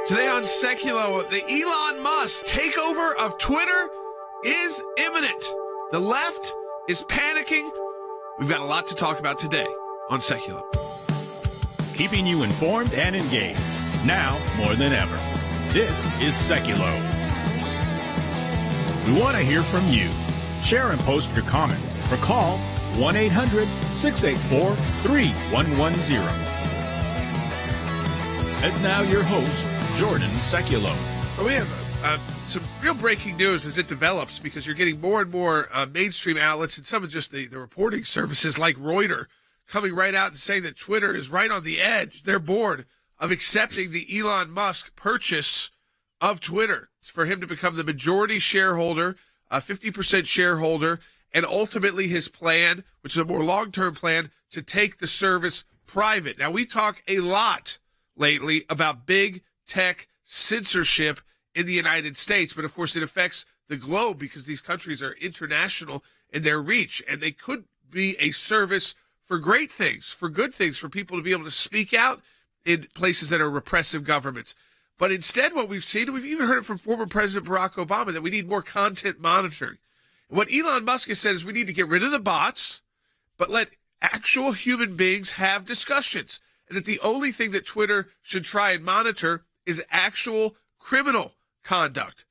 Today on Sekulow, the Elon Musk takeover of Twitter is imminent. The left is panicking. We've got a lot to talk about today on Sekulow. Keeping you informed and engaged, now more than ever. This is Sekulow. We want to hear from you. Share and post your comments or call 1-800-684-3110. And now your host, Jordan Sekulow. Well, we have some real breaking news as it develops, because you're getting more and more mainstream outlets and some of just the reporting services like Reuters coming right out and saying that Twitter is right on the edge. They're bored of accepting the Elon Musk purchase of Twitter for him to become the majority shareholder, 50% shareholder, and ultimately his plan, which is a more long-term plan, to take the service private. Now, we talk a lot lately about big tech censorship in the United States, but of course it affects the globe because these countries are international in their reach, and they could be a service for great things, for good things, for people to be able to speak out in places that are repressive governments. But instead, what we've seen, and we've even heard it from former President Barack Obama, that we need more content monitoring. And what Elon Musk has said is we need to get rid of the bots, but let actual human beings have discussions, and that the only thing that Twitter should try and monitor is actual criminal conduct.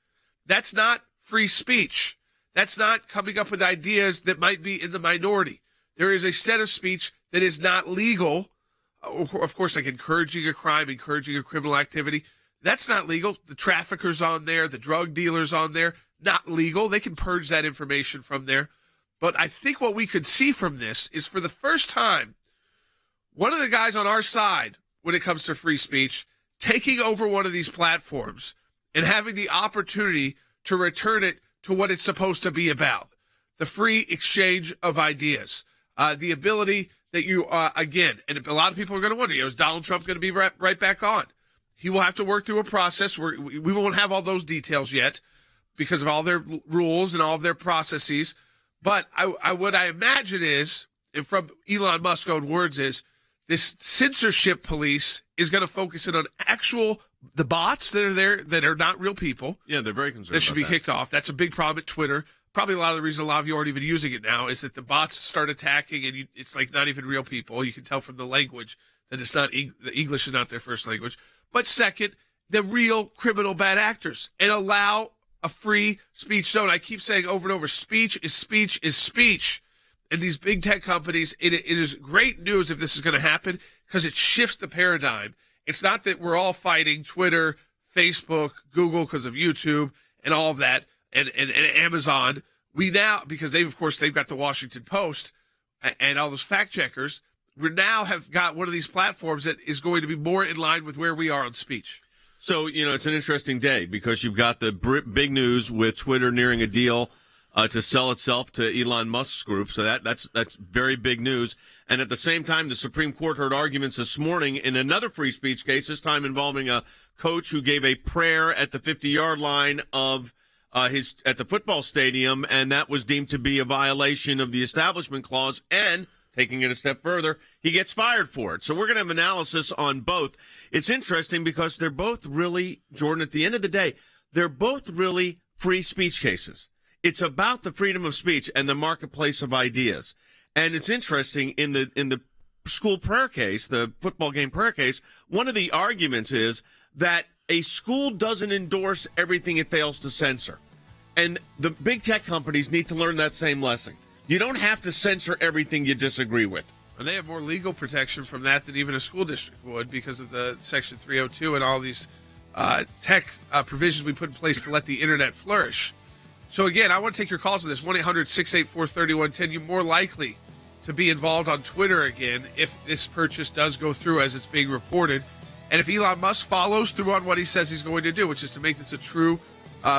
That's not free speech. That's not coming up with ideas that might be in the minority. There is a set of speech that is not legal. Of course, like encouraging a crime, encouraging a criminal activity. That's not legal. The traffickers on there, the drug dealers on there, not legal. They can purge that information from there. But I think what we could see from this is, for the first time, one of the guys on our side when it comes to free speech taking over one of these platforms and having the opportunity to return it to what it's supposed to be about: the free exchange of ideas, the ability that you, again, and a lot of people are going to wonder, is Donald Trump going to be right back on? He will have to work through a process where we won't have all those details yet because of all their rules and all of their processes. But what I imagine is, and from Elon Musk's own words, is this censorship police is going to focus in on the bots that are there that are not real people. Yeah, they're very concerned. That should be kicked off. That's a big problem at Twitter. Probably a lot of the reason a lot of you aren't even using it now is that the bots start attacking, and it's like not even real people. You can tell from the language that it's not, the English is not their first language. But second, the real criminal bad actors, and allow a free speech zone. I keep saying over and over, speech is speech is speech. And these big tech companies, it is great news if this is going to happen, because it shifts the paradigm. It's not that we're all fighting Twitter, Facebook, Google because of YouTube and all of that, and Amazon. We now, because they've got the Washington Post and all those fact checkers, we now have got one of these platforms that is going to be more in line with where we are on speech. So, it's an interesting day because you've got the big news with Twitter nearing a deal to sell itself to Elon Musk's group. So that's very big news. And at the same time, the Supreme Court heard arguments this morning in another free speech case, this time involving a coach who gave a prayer at the 50-yard line of at the football stadium, and that was deemed to be a violation of the Establishment Clause, and taking it a step further, he gets fired for it. So we're going to have analysis on both. It's interesting because they're both really, Jordan, at the end of the day, they're both really free speech cases. It's about the freedom of speech and the marketplace of ideas. And it's interesting, in the school prayer case, the football game prayer case, one of the arguments is that a school doesn't endorse everything it fails to censor. And the big tech companies need to learn that same lesson. You don't have to censor everything you disagree with. And they have more legal protection from that than even a school district would, because of the Section 302 and all these tech provisions we put in place to let the internet flourish. So again, I want to take your calls on this. 1-800-684-3110. You're more likely to be involved on Twitter again if this purchase does go through as it's being reported. And if Elon Musk follows through on what he says he's going to do, which is to make this a true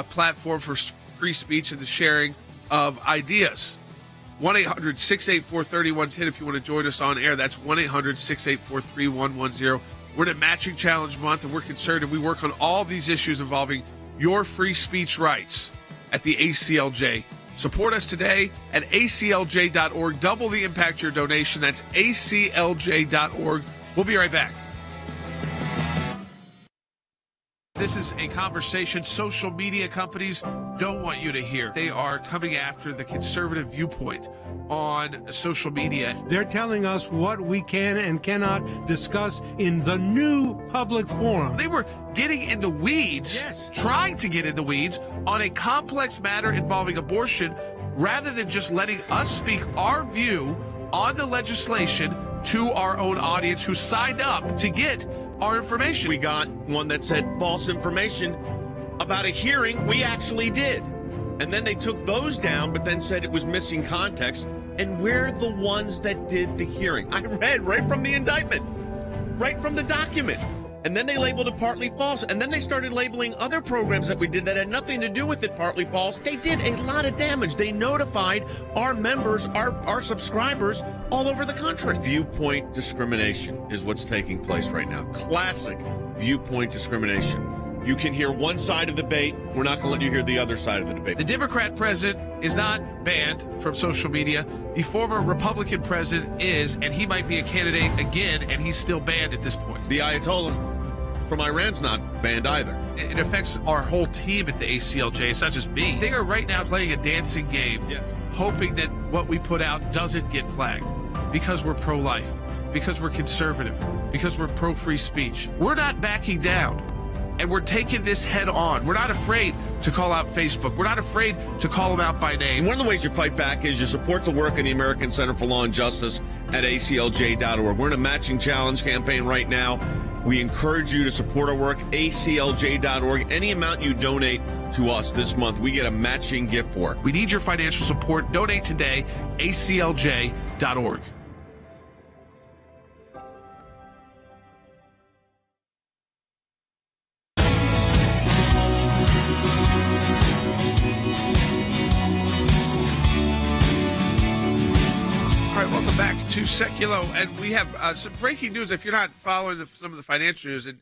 platform for free speech and the sharing of ideas. 1-800-684-3110 if you want to join us on air. That's 1-800-684-3110. We're in a matching challenge month, and we're concerned, and we work on all these issues involving your free speech rights at the ACLJ. Support us today at aclj.org. Double the impact your donation. That's aclj.org. We'll be right back. This is a conversation social media companies don't want you to hear. They are coming after the conservative viewpoint on social media. They're telling us what we can and cannot discuss in the new public forum. They were getting in the weeds, trying to get in the weeds on a complex matter involving abortion, rather than just letting us speak our view on the legislation to our own audience who signed up to get our information. We got one that said false information about a hearing we actually did. And then they took those down, but then said it was missing context. And we're the ones that did the hearing. I read right from the indictment, right from the document. And then they labeled it partly false. And then they started labeling other programs that we did that had nothing to do with it partly false. They did a lot of damage. They notified our members, our subscribers all over the country. Viewpoint discrimination is what's taking place right now. Classic viewpoint discrimination. You can hear one side of the debate. We're not going to let you hear the other side of the debate. The Democrat president is not banned from social media. The former Republican president is, and he might be a candidate again, and he's still banned at this point. The Ayatollah from Iran's not banned either. It affects our whole team at the ACLJ. It's not just me. They are right now playing a dancing game, hoping that what we put out doesn't get flagged because we're pro-life, because we're conservative, because we're pro-free speech. We're not backing down. And we're taking this head on. We're not afraid to call out Facebook. We're not afraid to call them out by name. And one of the ways you fight back is you support the work of the American Center for Law and Justice at ACLJ.org. We're in a matching challenge campaign right now. We encourage you to support our work, ACLJ.org. Any amount you donate to us this month, we get a matching gift for. We need your financial support. Donate today, ACLJ.org. Welcome back to Sekulow, and we have some breaking news. If you're not following some of the financial news, and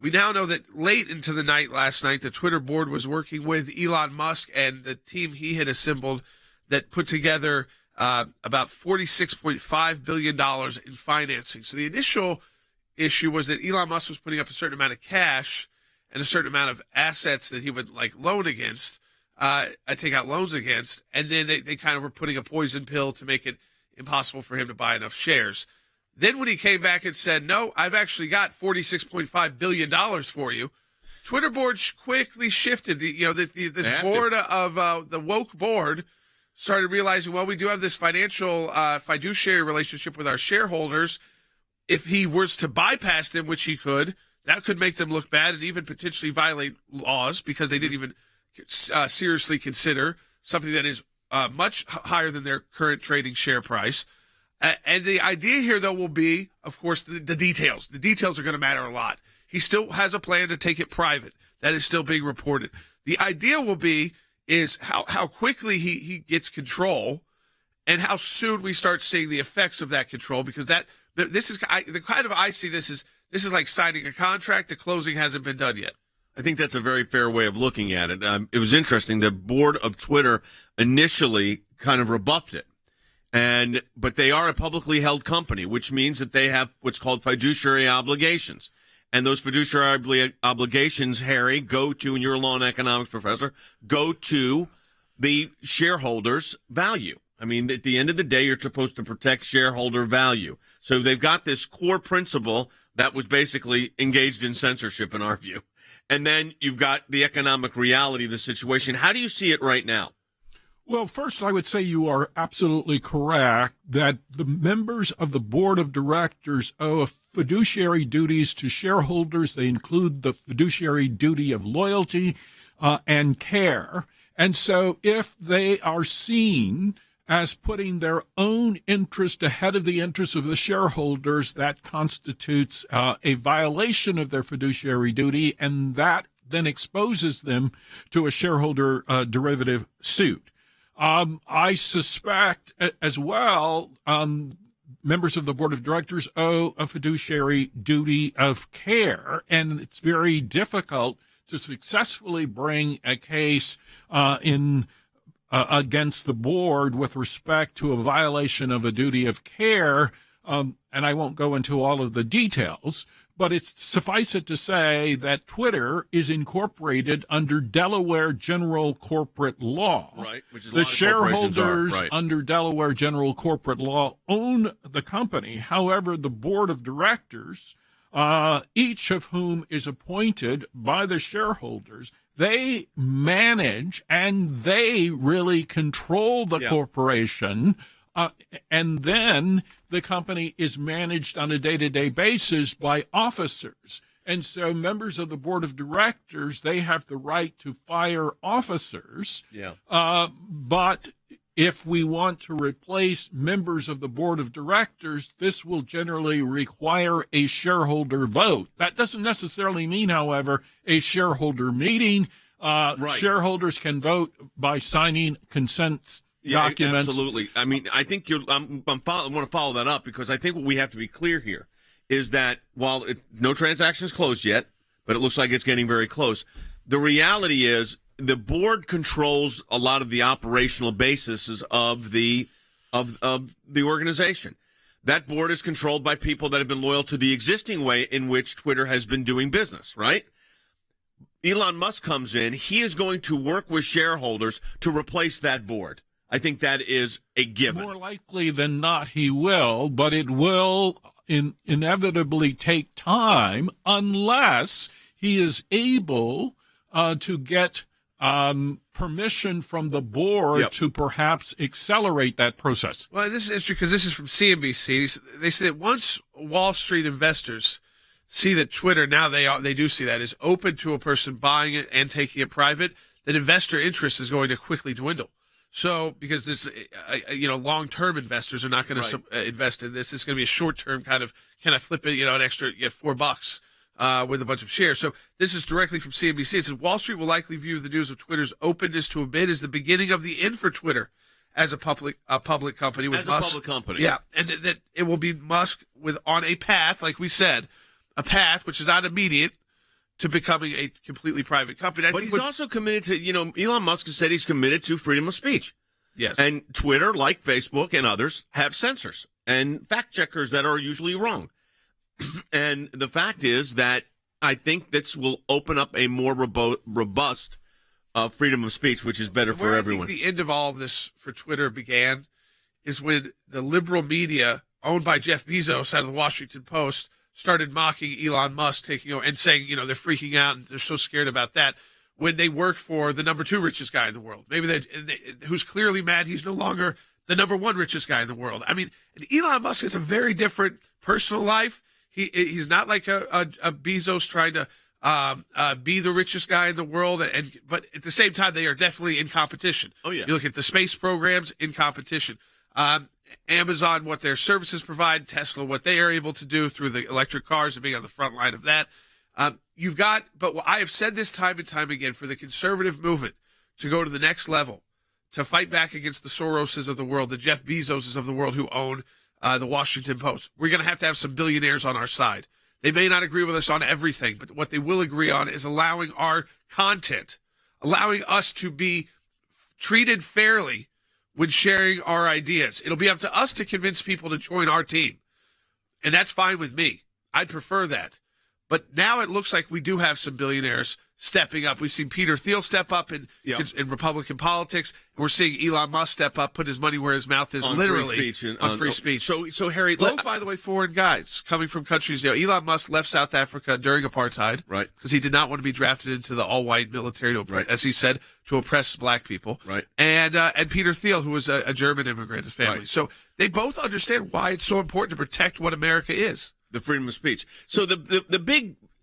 we now know that late into the night last night, the Twitter board was working with Elon Musk and the team he had assembled that put together about $46.5 billion in financing. So the initial issue was that Elon Musk was putting up a certain amount of cash and a certain amount of assets that he would loan against, take out loans against, and then they kind of were putting a poison pill to make it impossible for him to buy enough shares. Then when he came back and said, no, I've actually got $46.5 billion for you, Twitter board quickly shifted. This board of the woke board started realizing, well, we do have this financial fiduciary relationship with our shareholders. If he was to bypass them, which he could, that could make them look bad and even potentially violate laws because they didn't even seriously consider something that is much higher than their current trading share price. And the idea here, though, will be, of course, the details. The details are going to matter a lot. He still has a plan to take it private. That is still being reported. The idea will be is how quickly he gets control and how soon we start seeing the effects of that control, because this is the kind of I see this is like signing a contract. The closing hasn't been done yet. I think that's a very fair way of looking at it. It was interesting. The board of Twitter initially kind of rebuffed it, but they are a publicly held company, which means that they have what's called fiduciary obligations. And those fiduciary obligations, Harry, go to, and you're a law and economics professor, go to the shareholders' value. I mean, at the end of the day, you're supposed to protect shareholder value. So they've got this core principle that was basically engaged in censorship in our view. And then you've got the economic reality of the situation. How do you see it right now? Well, first, I would say you are absolutely correct that the members of the board of directors owe fiduciary duties to shareholders. They include the fiduciary duty of loyalty and care. And so if they are seen as putting their own interest ahead of the interests of the shareholders, that constitutes a violation of their fiduciary duty, and that then exposes them to a shareholder derivative suit. I suspect as well members of the board of directors owe a fiduciary duty of care, and it's very difficult to successfully bring a case against the board with respect to a violation of a duty of care and I won't go into all of the details, but suffice it to say that Twitter is incorporated under Delaware general corporate law. Right, which is a the lot of corporations shareholders are, right. under Delaware general corporate law own the company. However, the board of directors, each of whom is appointed by the shareholders, they manage and they really control the corporation. And then the company is managed on a day-to-day basis by officers. And so members of the board of directors, they have the right to fire officers. But if we want to replace members of the board of directors, this will generally require a shareholder vote. That doesn't necessarily mean, however, a shareholder meeting. Shareholders can vote by signing consent documents. Absolutely. I mean, I think I want to follow that up, because I think what we have to be clear here is that while no transaction is closed yet, but it looks like it's getting very close, the reality is the board controls a lot of the operational basis of the organization. That board is controlled by people that have been loyal to the existing way in which Twitter has been doing business, right? Elon Musk comes in. He is going to work with shareholders to replace that board. I think that is a given. More likely than not, he will, but it will inevitably take time unless he is able to get permission from the board to perhaps accelerate that process. Well, this is interesting because this is from CNBC. They say that once Wall Street investors see that Twitter, now they do see that, is open to a person buying it and taking it private, that investor interest is going to quickly dwindle. So, because this, long-term investors are not going to invest in this. It's going to be a short-term kind of flip it, an extra $4 with a bunch of shares. So this is directly from CNBC. It says Wall Street will likely view the news of Twitter's openness to a bid as the beginning of the end for Twitter as a public company with Musk. Public company. Yeah, and that it will be Musk on a path, like we said, a path which is not immediate, to becoming a completely private company. But he's also committed to, Elon Musk has said he's committed to freedom of speech. Yes. And Twitter, like Facebook and others, have censors and fact checkers that are usually wrong. And the fact is that I think this will open up a more robust freedom of speech, which is better for everyone. I think the end of all of this for Twitter began is when the liberal media, owned by Jeff Bezos out of the Washington Post, started mocking Elon Musk taking over and saying, they're freaking out and they're so scared about that, when they work for the number 2 richest guy in the world. Maybe who's clearly mad he's no longer the number 1 richest guy in the world. I mean, Elon Musk has a very different personal life. He's not like a Bezos trying to be the richest guy in the world, but at the same time, they are definitely in competition. Oh, yeah. You look at the space programs, in competition. Amazon, what their services provide, Tesla, what they are able to do through the electric cars and being on the front line of that. But I have said this time and time again, for the conservative movement to go to the next level, to fight back against the Soroses of the world, the Jeff Bezoses of the world who own the Washington Post, we're going to have some billionaires on our side. They may not agree with us on everything, but what they will agree on is allowing our content, allowing us to be treated fairly when sharing our ideas. It'll be up to us to convince people to join our team. And that's fine with me. I'd prefer that. But now it looks like we do have some billionaires stepping up. We've seen Peter Thiel step up in Republican politics. We're seeing Elon Musk step up, put his money where his mouth is, on literally, free speech. So Harry, both, by the way, foreign guys coming from countries. Elon Musk left South Africa during apartheid, right? Because he did not want to be drafted into the all-white military, as he said, to oppress black people, right? And Peter Thiel, who was a German immigrant, his family. Right. So they both understand why it's so important to protect what America is, the freedom of speech. So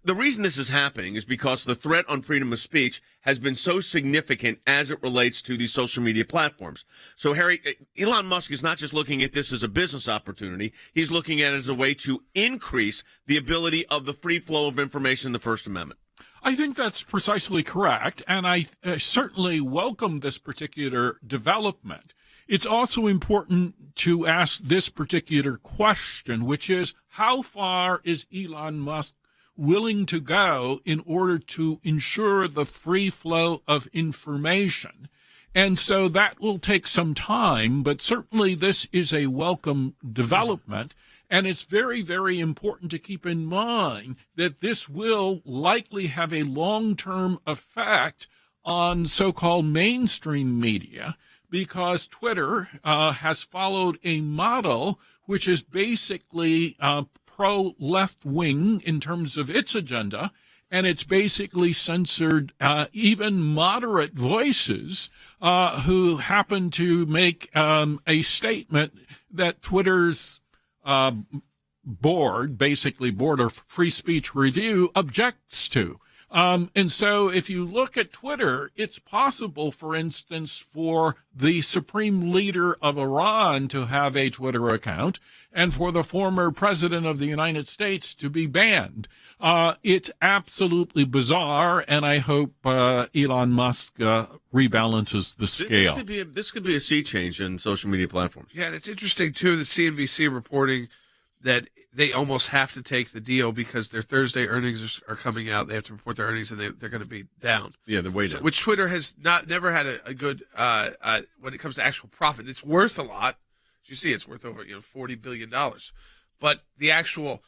the reason this is happening is because the threat on freedom of speech has been so significant as it relates to these social media platforms. So, Harry, Elon Musk is not just looking at this as a business opportunity. He's looking at it as a way to increase the ability of the free flow of information in the First Amendment. I think that's precisely correct, and I certainly welcome this particular development. It's also important to ask this particular question, which is, how far is Elon Musk willing to go in order to ensure the free flow of information? And so that will take some time, but certainly this is a welcome development. And it's very, very important to keep in mind that this will likely have a long-term effect on so-called mainstream media, because Twitter has followed a model which is basically pro-left-wing in terms of its agenda, and it's basically censored even moderate voices who happen to make a statement that Twitter's board of free speech review objects to. And so if you look at Twitter, it's possible, for instance, for the supreme leader of Iran to have a Twitter account and for the former president of the United States to be banned. It's absolutely bizarre, and I hope Elon Musk rebalances the scale. This could be a sea change in social media platforms. Yeah, and it's interesting, too, that CNBC reporting that they almost have to take the deal because their Thursday earnings are coming out. They have to report their earnings, and they're going to be down. Yeah, they're way down. Which Twitter has never had a good when it comes to actual profit. It's worth a lot. As you see, it's worth over $40 billion. But the actual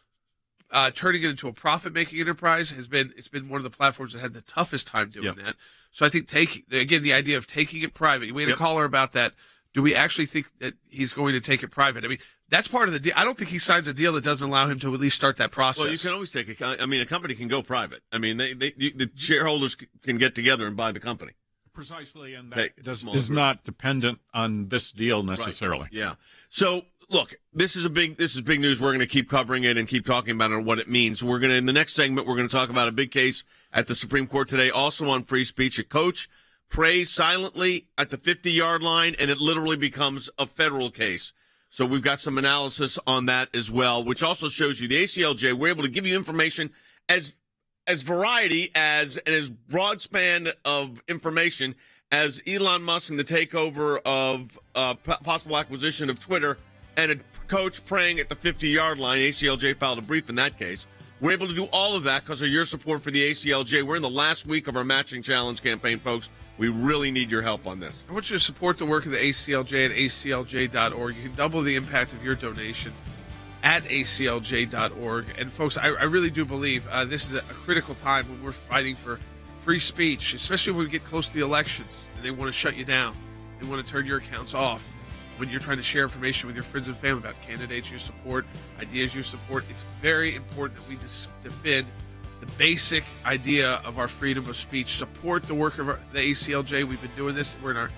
turning it into a profit-making enterprise has been one of the platforms that had the toughest time doing that. So I think the idea of taking it private. We had a caller about that. Do we actually think that he's going to take it private? I mean, that's part of the deal. I don't think he signs a deal that doesn't allow him to at least start that process. Well, you can always take a company can go private. I mean, the shareholders can get together and buy the company. Precisely, and that is not dependent on this deal necessarily. Right. Yeah. So, look, this is big news. We're going to keep covering it and keep talking about it and what it means. In the next segment, we're going to talk about a big case at the Supreme Court today, also on free speech. A coach prays silently at the 50-yard line, and it literally becomes a federal case. So we've got some analysis on that as well, which also shows you the ACLJ. We're able to give you information as variety and as broad span of information as Elon Musk and the takeover of possible acquisition of Twitter, and a coach praying at the 50-yard line. ACLJ filed a brief in that case. We're able to do all of that because of your support for the ACLJ. We're in the last week of our Matching Challenge campaign, folks. We really need your help on this. I want you to support the work of the ACLJ at aclj.org. You can double the impact of your donation at aclj.org. And, folks, I really do believe this is a critical time when we're fighting for free speech, especially when we get close to the elections and they want to shut you down. They want to turn your accounts off when you're trying to share information with your friends and family about candidates you support, ideas you support. It's very important that we defend the basic idea of our freedom of speech. Support the work of the ACLJ. We've been doing this. We're in our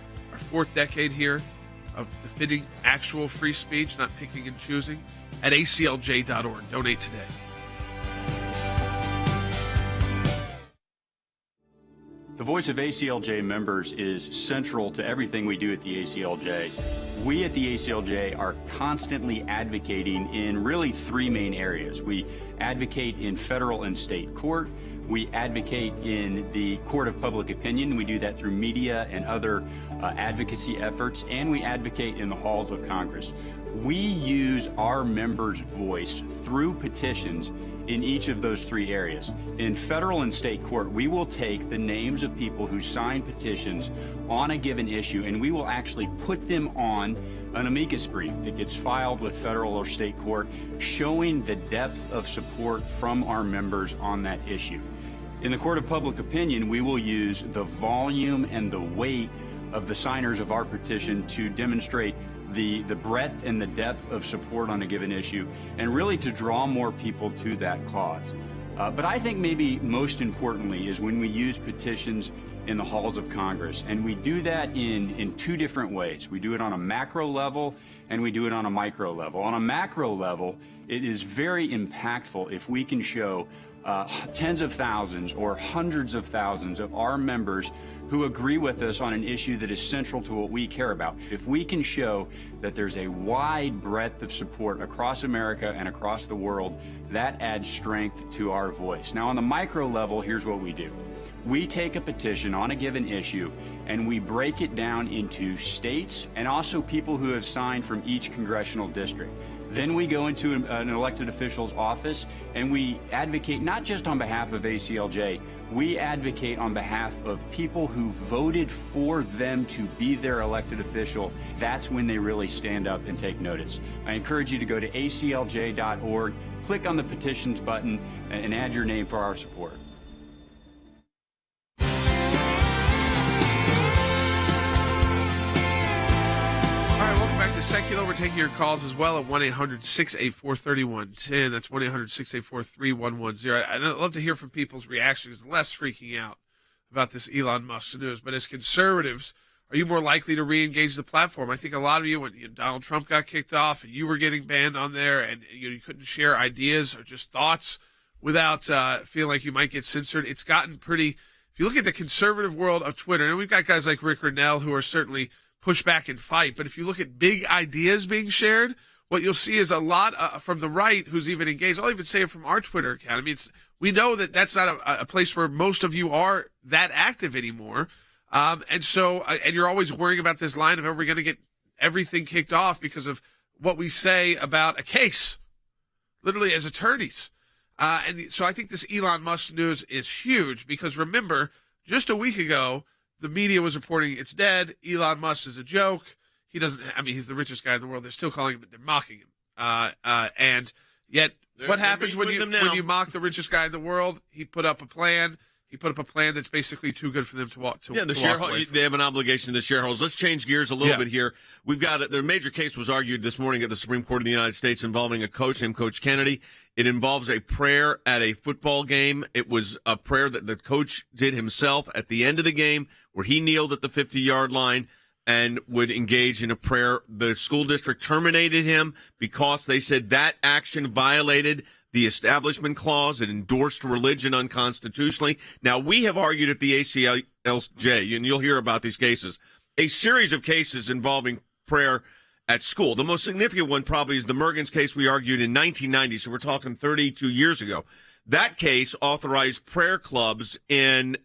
fourth decade here of defending actual free speech, not picking and choosing. At aclj.org. Donate today. The voice of ACLJ members is central to everything we do at the ACLJ. We at the ACLJ are constantly advocating in really three main areas. We advocate in federal and state court. We advocate in the court of public opinion. We do that through media and other advocacy efforts, and we advocate in the halls of Congress. We use our members' voice through petitions in each of those three areas. In federal and state court, we will take the names of people who sign petitions on a given issue, and we will actually put them on an amicus brief that gets filed with federal or state court, showing the depth of support from our members on that issue. In the court of public opinion, we will use the volume and the weight of the signers of our petition to demonstrate the breadth and the depth of support on a given issue, and really to draw more people to that cause. But I think maybe most importantly is when we use petitions in the halls of Congress, and we do that in two different ways. We do it on a macro level, and we do it on a micro level. On a macro level, it is very impactful if we can show tens of thousands or hundreds of thousands of our members who agree with us on an issue that is central to what we care about. If we can show that there's a wide breadth of support across America and across the world, that adds strength to our voice. Now, on the micro level, here's what we do. We take a petition on a given issue and we break it down into states and also people who have signed from each congressional district. Then we go into an elected official's office and we advocate not just on behalf of ACLJ, we advocate on behalf of people who voted for them to be their elected official. That's when they really stand up and take notice. I encourage you to go to aclj.org, click on the petitions button, and add your name for our support. Welcome back to Sekulow. We're taking your calls as well at 1-800-684-3110. That's 1-800-684-3110. I'd love to hear from people's reactions. The left's freaking out about this Elon Musk news. But as conservatives, are you more likely to re-engage the platform? I think a lot of you, when Donald Trump got kicked off and you were getting banned on there and you couldn't share ideas or just thoughts without feeling like you might get censored, it's gotten pretty... If you look at the conservative world of Twitter, and we've got guys like Rick Renell who are certainly push back and fight. But if you look at big ideas being shared, what you'll see is a lot from the right who's even engaged. I'll even say it from our Twitter account. I mean, we know that that's not a place where most of you are that active anymore. And you're always worrying about this line of, are we going to get everything kicked off because of what we say about a case, literally as attorneys. So I think this Elon Musk news is huge because remember, just a week ago, the media was reporting it's dead. Elon Musk is a joke. He's the richest guy in the world. They're still calling him, they're mocking him. And yet, what happens when you mock the richest guy in the world? He put up a plan. He put up a plan that's basically too good for them to walk. They have an obligation to the shareholders. Let's change gears a little bit here. We've got the major case was argued this morning at the Supreme Court of the United States involving a coach named Coach Kennedy. It involves a prayer at a football game. It was a prayer that the coach did himself at the end of the game, where he kneeled at the 50-yard line and would engage in a prayer. The school district terminated him because they said that action violated the Establishment Clause. It endorsed religion unconstitutionally. Now, we have argued at the ACLJ, and you'll hear about these cases, a series of cases involving prayer at school. The most significant one probably is the Mergens case we argued in 1990, so we're talking 32 years ago. That case authorized prayer clubs in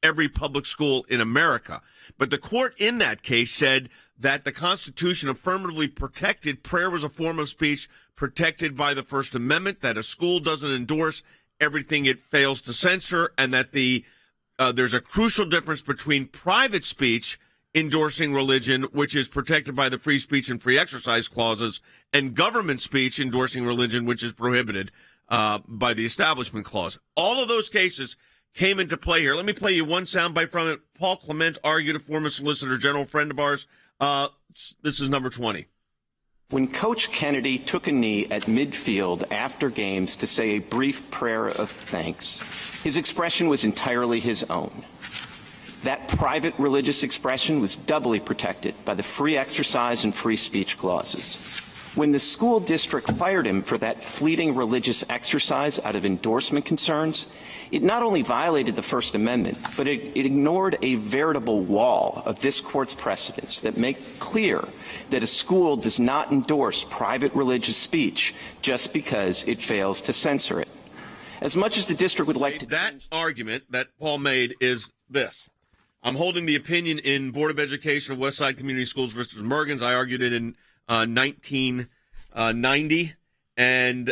every public school in America. But the court in that case said that the Constitution affirmatively protected prayer was a form of speech protected by the First Amendment, that a school doesn't endorse everything it fails to censor, and that there's a crucial difference between private speech endorsing religion, which is protected by the free speech and free exercise clauses, and government speech endorsing religion, which is prohibited by the Establishment Clause. All of those cases came into play here. Let me play you one soundbite from it. Paul Clement argued, a former Solicitor General friend of ours. This is number 20. When Coach Kennedy took a knee at midfield after games to say a brief prayer of thanks, his expression was entirely his own. That private religious expression was doubly protected by the free exercise and free speech clauses. When the school district fired him for that fleeting religious exercise out of endorsement concerns, it not only violated the First Amendment, but it ignored a veritable wall of this court's precedents that make clear that a school does not endorse private religious speech just because it fails to censor it. As much as the district would like to... That argument that Paul made is this. I'm holding the opinion in Board of Education of Westside Community Schools versus Mergens. I argued it in 1990. And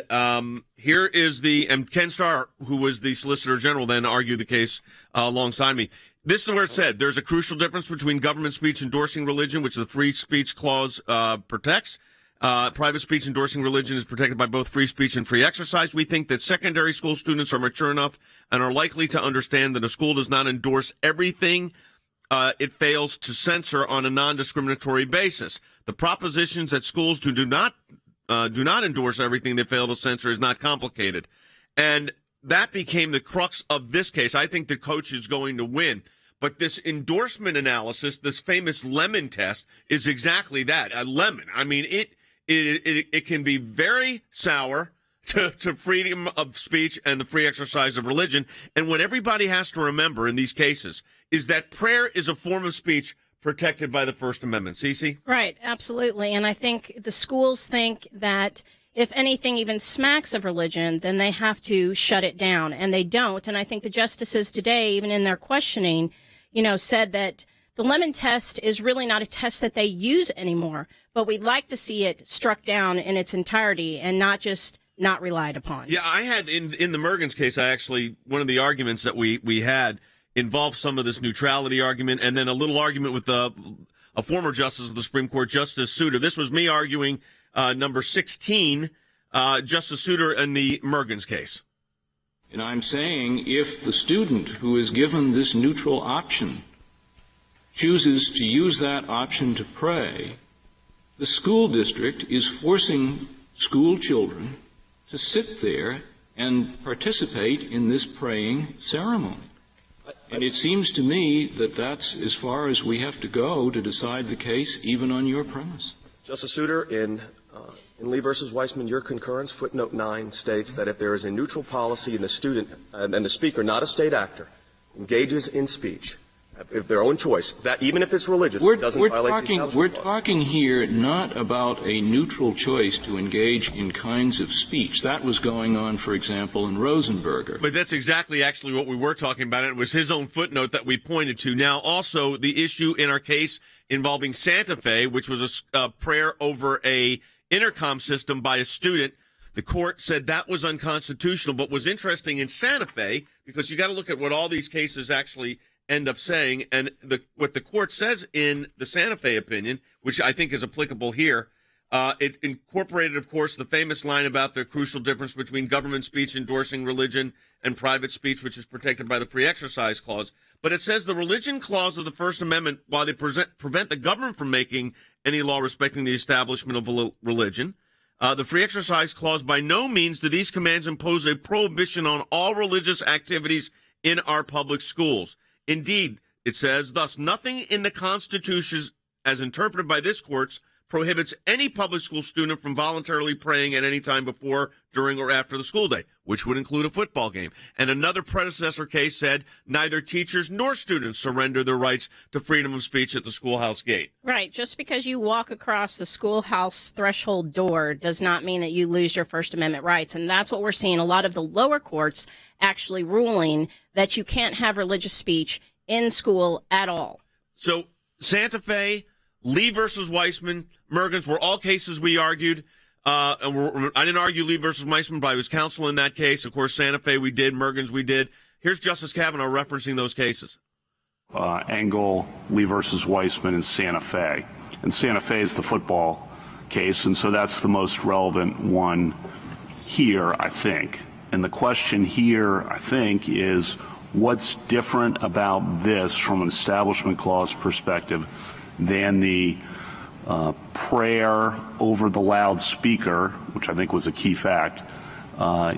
here is and Ken Starr, who was the Solicitor General then, argued the case alongside me. This is where it said there's a crucial difference between government speech endorsing religion, which the Free Speech Clause protects. Private speech endorsing religion is protected by both free speech and free exercise. We think that secondary school students are mature enough and are likely to understand that a school does not endorse everything it fails to censor on a non-discriminatory basis. The propositions that schools do not endorse everything they fail to censor is not complicated. And that became the crux of this case. I think the coach is going to win. But this endorsement analysis, this famous lemon test, is exactly that, a lemon. I mean, it can be very sour to freedom of speech and the free exercise of religion. And what everybody has to remember in these cases is that prayer is a form of speech protected by the First Amendment. Cece? Right, absolutely. And I think the schools think that if anything even smacks of religion, then they have to shut it down, and they don't. And I think the justices today, even in their questioning, said that the lemon test is really not a test that they use anymore, but we'd like to see it struck down in its entirety and not just not relied upon. Yeah, I had in the Mergens case, one of the arguments that we had involved some of this neutrality argument and then a little argument with a former justice of the Supreme Court, Justice Souter. This was me arguing number 16, Justice Souter in the Mergens case. And I'm saying if the student who is given this neutral option chooses to use that option to pray, the school district is forcing school children to sit there and participate in this praying ceremony. And it seems to me that that's as far as we have to go to decide the case, even on your premise. Justice Souter, in Lee versus Weissman, your concurrence, footnote 9, states that if there is a neutral policy and the student and the speaker, not a state actor, engages in speech, of their own choice, that even if it's religious, it doesn't violate the establishment We're clause. talking here not about a neutral choice to engage in kinds of speech. That was going on, for example, in Rosenberger. But that's exactly actually what we were talking about. It was his own footnote that we pointed to. Now, also, the issue in our case involving Santa Fe, which was a prayer over a intercom system by a student, the court said that was unconstitutional. But was interesting in Santa Fe, because you got to look at what all these cases actually end up saying, and what the court says in the Santa Fe opinion, which I think is applicable here, it incorporated, of course, the famous line about the crucial difference between government speech endorsing religion and private speech, which is protected by the Free Exercise Clause. But it says the religion clause of the First Amendment, while they prevent the government from making any law respecting the establishment of religion, the Free Exercise Clause by no means do these commands impose a prohibition on all religious activities in our public schools. Indeed, it says, thus, nothing in the Constitution, as interpreted by this court, prohibits any public school student from voluntarily praying at any time before, during, or after the school day, which would include a football game. And another predecessor case said, neither teachers nor students surrender their rights to freedom of speech at the schoolhouse gate. Right. Just because you walk across the schoolhouse threshold door does not mean that you lose your First Amendment rights. And that's what we're seeing. A lot of the lower courts actually ruling that you can't have religious speech in school at all. So Santa Fe, Lee versus Weissman, Mergens were all cases we argued. I didn't argue Lee versus Weissman, but I was counsel in that case. Of course, Santa Fe we did, Mergens we did. Here's Justice Kavanaugh referencing those cases. Engel, Lee versus Weissman, and Santa Fe. And Santa Fe is the football case, and so that's the most relevant one here, I think. And the question here, I think, is what's different about this from an Establishment Clause perspective than the prayer over the loudspeaker, which I think was a key fact,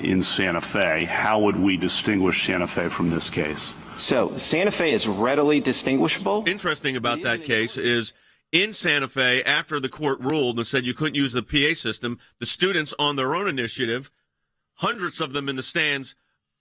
in Santa Fe? How would we distinguish Santa Fe from this case? So Santa Fe is readily distinguishable. Interesting about that case is in Santa Fe, after the court ruled and said you couldn't use the PA system, the students on their own initiative, hundreds of them in the stands,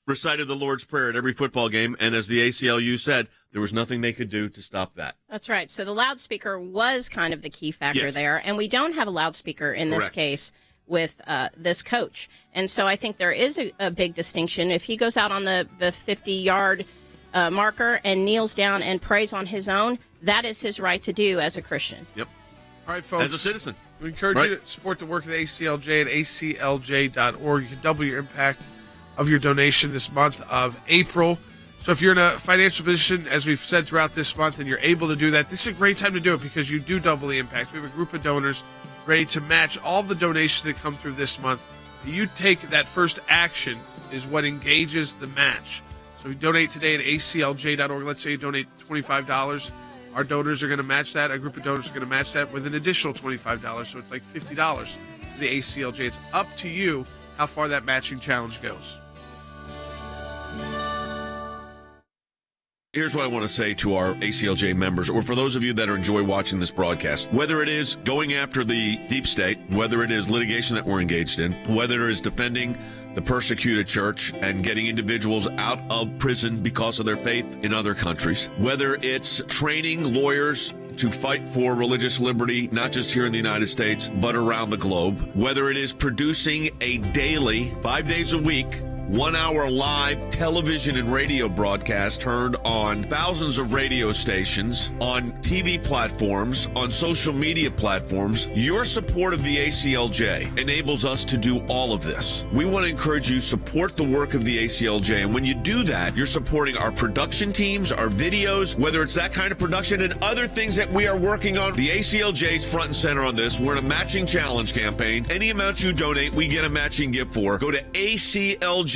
recited the Lord's Prayer at every football game. And as the ACLU said, there was nothing they could do to stop that. That's right. So the loudspeaker was kind of the key factor Yes. there. And we don't have a loudspeaker in this Correct. case with this coach. And so I think there is a big distinction. If he goes out on the 50-yard marker and kneels down and prays on his own, that is his right to do as a Christian. Yep. All right, folks. As a citizen. We encourage you to support the work of the ACLJ at aclj.org. You can double your impact of your donation this month of April. So if you're in a financial position, as we've said throughout this month, and you're able to do that, this is a great time to do it because you do double the impact. We have a group of donors ready to match all the donations that come through this month. You take that first action is what engages the match. So if you donate today at aclj.org, let's say you donate $25, our donors are going to match that. A group of donors are going to match that with an additional $25. So it's like $50 to the ACLJ. It's up to you how far that matching challenge goes. Here's what I want to say to our ACLJ members, or for those of you that enjoy watching this broadcast. Whether it is going after the deep state, whether it is litigation that we're engaged in, whether it is defending the persecuted church and getting individuals out of prison because of their faith in other countries, whether it's training lawyers to fight for religious liberty, not just here in the United States, but around the globe, whether it is producing a daily, 5 days a week, 1-hour live television and radio broadcast heard on thousands of radio stations, on TV platforms, on social media platforms. Your support of the ACLJ enables us to do all of this. We want to encourage you to support the work of the ACLJ, and when you do that, you're supporting our production teams, our videos, whether it's that kind of production and other things that we are working on. The ACLJ is front and center on this. We're in a matching challenge campaign. Any amount you donate, we get a matching gift for. Go to ACLJ.org.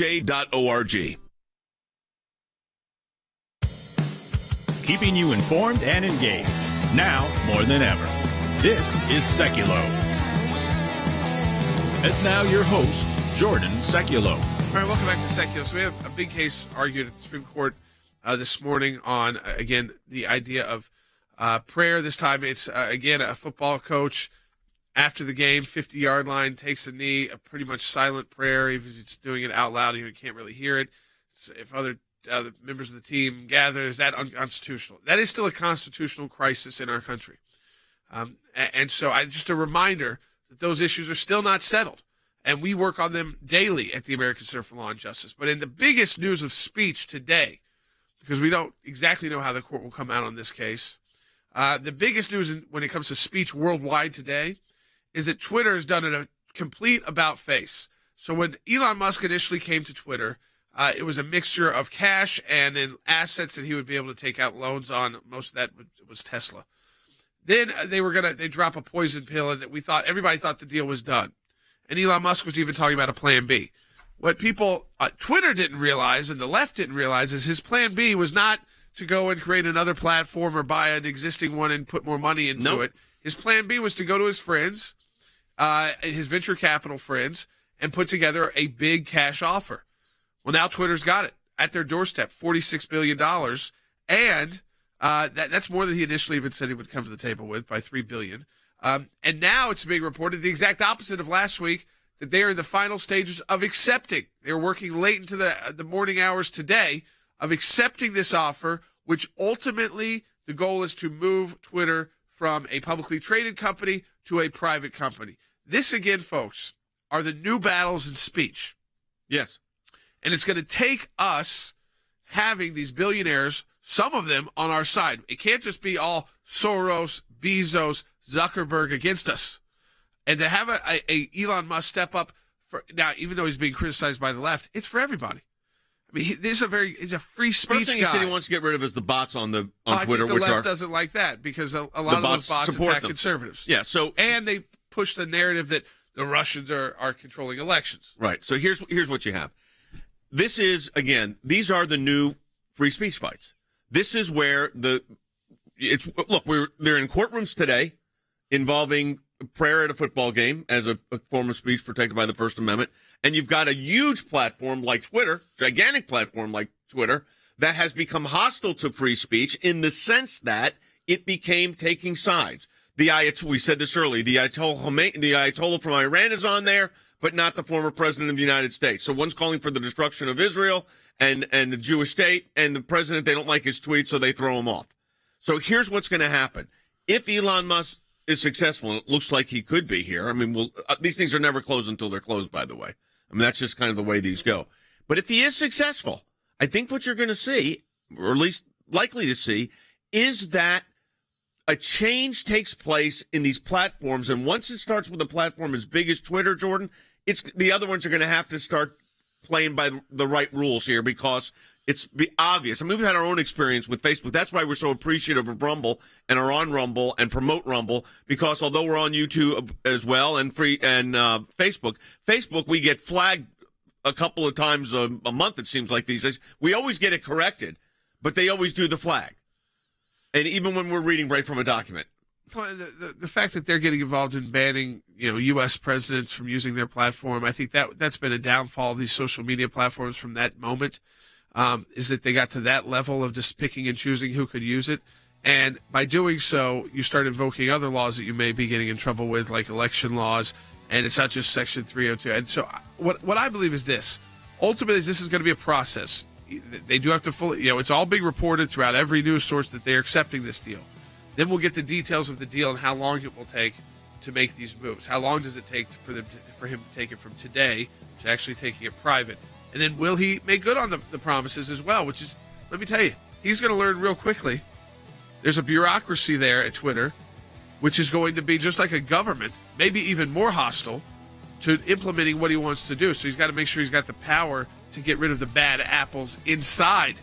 Keeping you informed and engaged. Now more than ever. This is Sekulow. And now your host, Jordan Sekulow. All right, welcome back to Sekulow. So we have a big case argued at the Supreme Court this morning on, again, the idea of prayer. This time it's, again, a football coach after the game, 50-yard line, takes a knee, a pretty much silent prayer. Even if it's doing it out loud, you can't really hear it. If other members of the team gather, is that unconstitutional? That is still a constitutional crisis in our country. And so just a reminder that those issues are still not settled. And we work on them daily at the American Center for Law and Justice. But in the biggest news of speech today, because we don't exactly know how the court will come out on this case, the biggest news when it comes to speech worldwide today is that Twitter has done a complete about-face. So when Elon Musk initially came to Twitter, it was a mixture of cash and then assets that he would be able to take out loans on. Most of that was Tesla. Then they drop a poison pill, and everybody thought the deal was done. And Elon Musk was even talking about a plan B. What people Twitter didn't realize and the left didn't realize is his plan B was not to go and create another platform or buy an existing one and put more money into it. His plan B was to go to his friends, his venture capital friends, and put together a big cash offer. Well, now Twitter's got it at their doorstep, $46 billion. And that's more than he initially even said he would come to the table with, by $3 billion. And now it's being reported the exact opposite of last week, that they are in the final stages of accepting. They're working late into the morning hours today of accepting this offer, which ultimately the goal is to move Twitter from a publicly traded company to a private company. This, again, folks, are the new battles in speech. Yes. And it's going to take us having these billionaires, some of them, on our side. It can't just be all Soros, Bezos, Zuckerberg against us. And to have a Elon Musk step up, now, even though he's being criticized by the left, it's for everybody. I mean, he's a free speech First thing guy. he said he wants to get rid of is the bots on Twitter, I think the which left are doesn't like that because a lot of those bots attack conservatives. Yeah, and they push the narrative that the Russians are controlling elections. Right. So here's what you have. This is, again, these are the new free speech fights. This is where they're in courtrooms today involving prayer at a football game as a form of speech protected by the First Amendment. And you've got a huge platform like Twitter, gigantic platform like Twitter, that has become hostile to free speech in the sense that it became taking sides. We said this earlier, the Ayatollah from Iran is on there, but not the former president of the United States. So one's calling for the destruction of Israel and the Jewish state, and the president, they don't like his tweets, so they throw him off. So here's what's going to happen. If Elon Musk is successful, and it looks like he could be here, I mean, these things are never closed until they're closed, by the way. I mean, that's just kind of the way these go. But if he is successful, I think what you're going to see, or at least likely to see, is that a change takes place in these platforms. And once it starts with a platform as big as Twitter, Jordan, the other ones are going to have to start playing by the right rules here, because it's obvious. I mean, we've had our own experience with Facebook. That's why we're so appreciative of Rumble and are on Rumble and promote Rumble, because although we're on YouTube as well and Facebook, we get flagged a couple of times a month, it seems like these days. We always get it corrected, but they always do the flag. And even when we're reading right from a document. Well, the fact that they're getting involved in banning, U.S. presidents from using their platform, I think that's been a downfall of these social media platforms from that moment, is that they got to that level of just picking and choosing who could use it. And by doing so, you start invoking other laws that you may be getting in trouble with, like election laws, and it's not just Section 302. And so what I believe is this. Ultimately, this is going to be a process. They do have to fully, it's all being reported throughout every news source that they're accepting this deal. Then we'll get the details of the deal and how long it will take to make these moves. How long does it take for him to take it from today to actually taking it private? And then will he make good on the promises as well, which is, let me tell you, he's going to learn real quickly. There's a bureaucracy there at Twitter, which is going to be just like a government, maybe even more hostile to implementing what he wants to do. So he's got to make sure he's got the power to get rid of the bad apples inside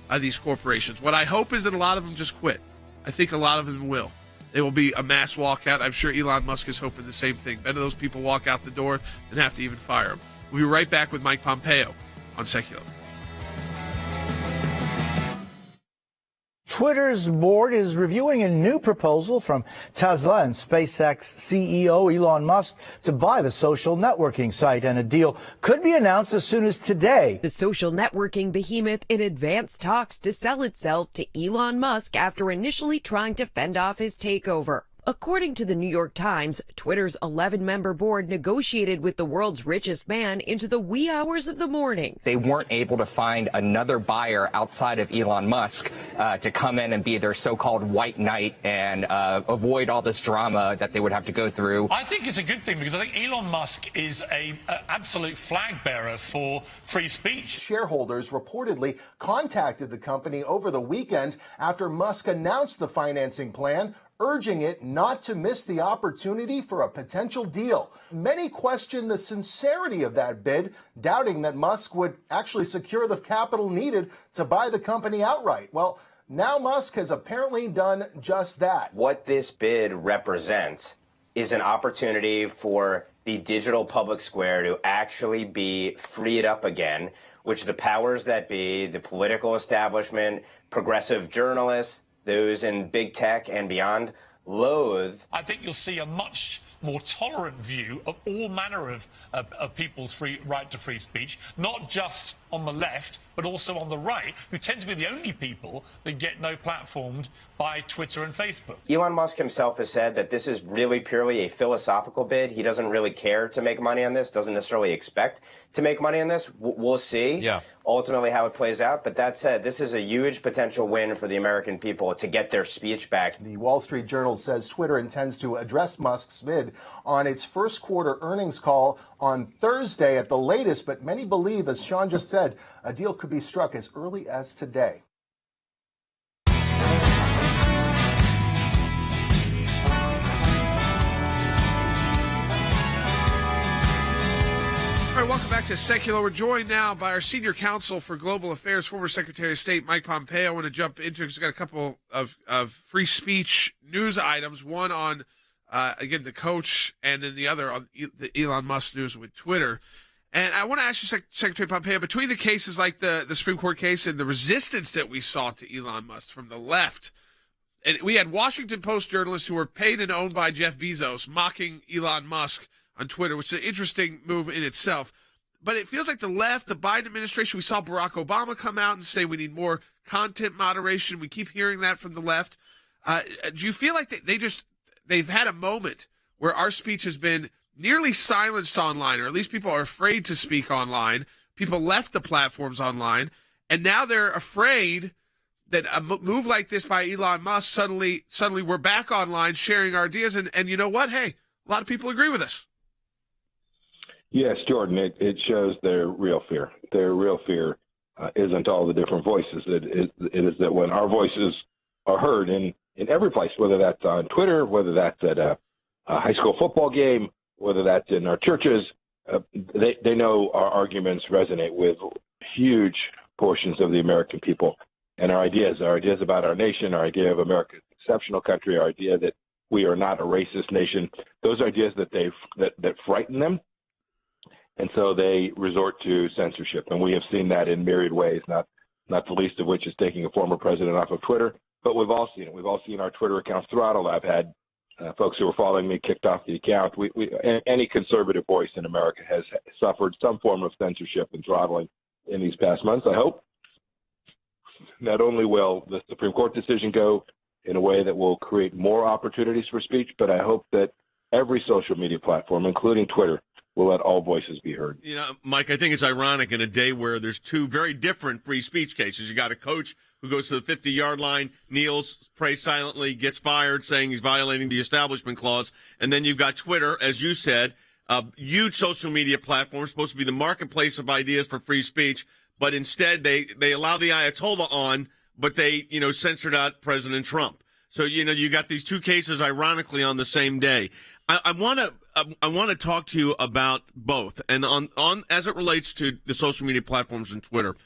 of these corporations. What I hope is that a lot of them just quit. I think a lot of them will. There will be a mass walkout. I'm sure Elon Musk is hoping the same thing. Better those people walk out the door than have to even fire him. We'll be right back with Mike Pompeo on Sekulow. Twitter's board is reviewing a new proposal from Tesla and SpaceX CEO Elon Musk to buy the social networking site, and a deal could be announced as soon as today. The social networking behemoth in advanced talks to sell itself to Elon Musk after initially trying to fend off his takeover. According to the New York Times, Twitter's 11-member board negotiated with the world's richest man into the wee hours of the morning. They weren't able to find another buyer outside of Elon Musk to come in and be their so-called white knight and avoid all this drama that they would have to go through. I think it's a good thing because I think Elon Musk is an absolute flag bearer for free speech. Shareholders reportedly contacted the company over the weekend after Musk announced the financing plan, urging it not to miss the opportunity for a potential deal. Many question the sincerity of that bid, doubting that Musk would actually secure the capital needed to buy the company outright. Well, now Musk has apparently done just that. What this bid represents is an opportunity for the digital public square to actually be freed up again, which the powers that be, the political establishment, progressive journalists, those in big tech and beyond, loathe. I think you'll see a much more tolerant view of all manner of people's right to free speech, not just on the left, but also on the right, who tend to be the only people that get no platformed by Twitter and Facebook. Elon Musk himself has said that this is really purely a philosophical bid. He doesn't really care to make money on this, doesn't necessarily expect to make money on this. We'll see ultimately how it plays out. But that said, this is a huge potential win for the American people to get their speech back. The Wall Street Journal says Twitter intends to address Musk's bid on its first quarter earnings call on Thursday at the latest, but many believe, as Sean just said, a deal could be struck as early as today. All right, welcome back to Sekulow. We're joined now by our senior counsel for global affairs, former Secretary of State Mike Pompeo. I want to jump into because we've got a couple of free speech news items. One on, again, the coach, and then the other on the Elon Musk news with Twitter. And I want to ask you, Secretary Pompeo, between the cases like the Supreme Court case and the resistance that we saw to Elon Musk from the left, and we had Washington Post journalists who were paid and owned by Jeff Bezos mocking Elon Musk on Twitter, which is an interesting move in itself. But it feels like the left, the Biden administration, we saw Barack Obama come out and say we need more content moderation. We keep hearing that from the left. Do you feel like they've had a moment where our speech has been nearly silenced online, or at least people are afraid to speak online? People left the platforms online, and now they're afraid that a move like this by Elon Musk, suddenly we're back online sharing our ideas, and you know what? Hey, a lot of people agree with us. Yes, Jordan, it shows their real fear. Their real fear isn't all the different voices. It is that when our voices are heard in every place, whether that's on Twitter, whether that's at a high school football game, whether that's in our churches, they know our arguments resonate with huge portions of the American people. And our ideas about our nation, our idea of America's exceptional country, our idea that we are not a racist nation, those ideas that frighten them. And so they resort to censorship. And we have seen that in myriad ways, not the least of which is taking a former president off of Twitter. But we've all seen it. We've all seen our Twitter accounts throttled. I've had folks who were following me kicked off the account. Any conservative voice in America has suffered some form of censorship and throttling in these past months. I hope not only will the Supreme Court decision go in a way that will create more opportunities for speech, but I hope that every social media platform, including Twitter, will let all voices be heard. You know, Mike, I think it's ironic in a day where there's two very different free speech cases. You got a coach who goes to the 50-yard line, kneels, prays silently, gets fired, saying he's violating the Establishment Clause. And then you've got Twitter, as you said, huge social media platform, supposed to be the marketplace of ideas for free speech, but instead they allow the Ayatollah on, but they, censored out President Trump. So, you got these two cases, ironically, on the same day. I want to talk to you about both, and on as it relates to the social media platforms and Twitter.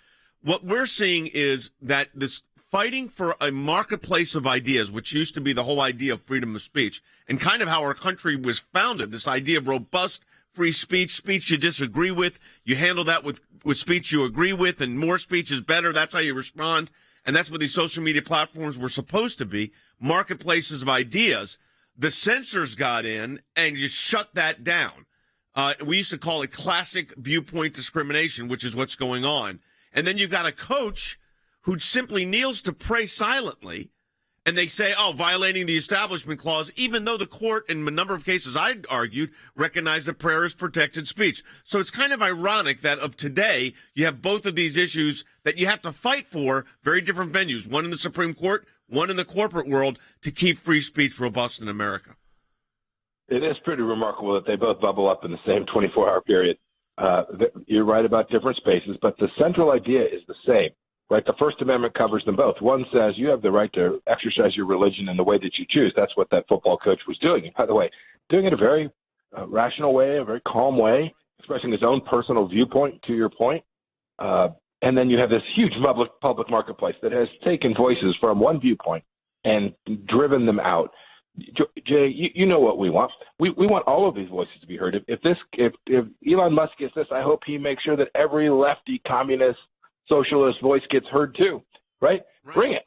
What we're seeing is that this fighting for a marketplace of ideas, which used to be the whole idea of freedom of speech, and kind of how our country was founded, this idea of robust free speech you disagree with, you handle that with speech you agree with, and more speech is better. That's how you respond, and that's what these social media platforms were supposed to be, marketplaces of ideas. The censors got in and just shut that down. We used to call it classic viewpoint discrimination, which is what's going on. And then you've got a coach who simply kneels to pray silently, and they say, violating the Establishment Clause, even though the court, in a number of cases I argued, recognized that prayer is protected speech. So it's kind of ironic that of today, you have both of these issues that you have to fight for, very different venues, one in the Supreme Court, one in the corporate world, to keep free speech robust in America. It is pretty remarkable that they both bubble up in the same 24-hour period. You're right about different spaces, but the central idea is the same, right? The First Amendment covers them both. One says you have the right to exercise your religion in the way that you choose. That's what that football coach was doing. And by the way, doing it a very rational way, a very calm way, expressing his own personal viewpoint, to your point. And then you have this huge public marketplace that has taken voices from one viewpoint and driven them out. Jay, you know what we want. We want all of these voices to be heard. If Elon Musk gets this, I hope he makes sure that every lefty, communist, socialist voice gets heard too. Right? Bring it.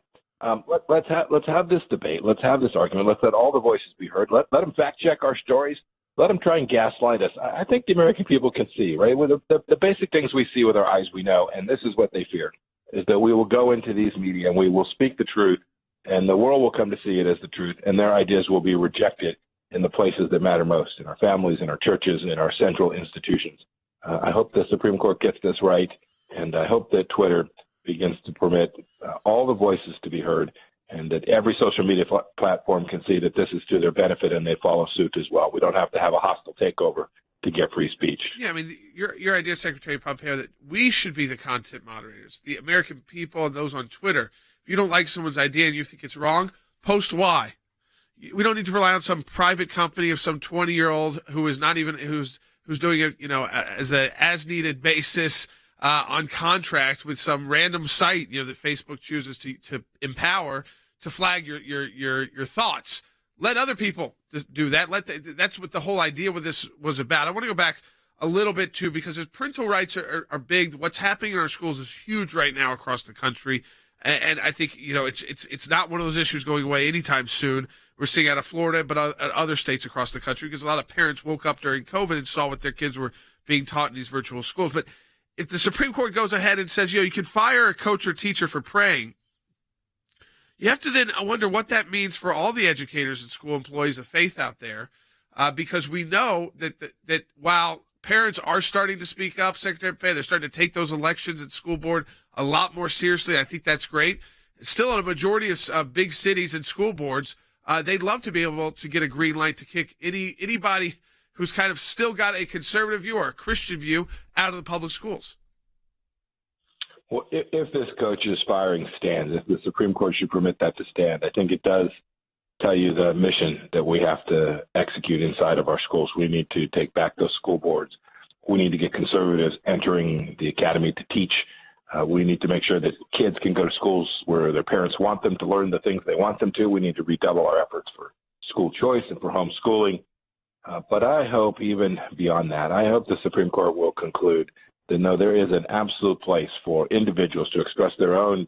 Let's have this debate. Let's have this argument. Let's let all the voices be heard. Let them fact check our stories. Let them try and gaslight us. I think the American people can see, right? With the basic things we see with our eyes, we know, and this is what they fear, is that we will go into these media and we will speak the truth, and the world will come to see it as the truth, and their ideas will be rejected in the places that matter most, in our families, in our churches, in our central institutions. I hope the Supreme Court gets this right, and I hope that Twitter begins to permit all the voices to be heard, and that every social media platform can see that this is to their benefit and they follow suit as well. We don't have to have a hostile takeover to get free speech. Yeah, I mean, your idea, Secretary Pompeo, that we should be the content moderators, the American people and those on Twitter. If you don't like someone's idea and you think it's wrong, post why. We don't need to rely on some private company of some 20-year-old who is not even who's doing it, as a as-needed basis on contract with some random site, that Facebook chooses to empower to flag your thoughts. Let other people do that. That's what the whole idea with this was about. I want to go back a little bit too, because as parental rights are big. What's happening in our schools is huge right now across the country, and I think it's not one of those issues going away anytime soon. We're seeing out of Florida, but other states across the country, because a lot of parents woke up during COVID and saw what their kids were being taught in these virtual schools. But if the Supreme Court goes ahead and says, you can fire a coach or teacher for praying, you have to then wonder what that means for all the educators and school employees of faith out there, because we know that while parents are starting to speak up, Secretary Pompeo, they're starting to take those elections at school board a lot more seriously. I think that's great. Still, in a majority of big cities and school boards, they'd love to be able to get a green light to kick anybody who's kind of still got a conservative view or a Christian view out of the public schools. Well, if this coach's firing stands, if the Supreme Court should permit that to stand, I think it does tell you the mission that we have to execute inside of our schools. We need to take back those school boards. We need to get conservatives entering the academy to teach. We need to make sure that kids can go to schools where their parents want them to learn the things they want them to. We need to redouble our efforts for school choice and for homeschooling. But I hope even beyond that, I hope the Supreme Court will conclude that no, there is an absolute place for individuals to express their own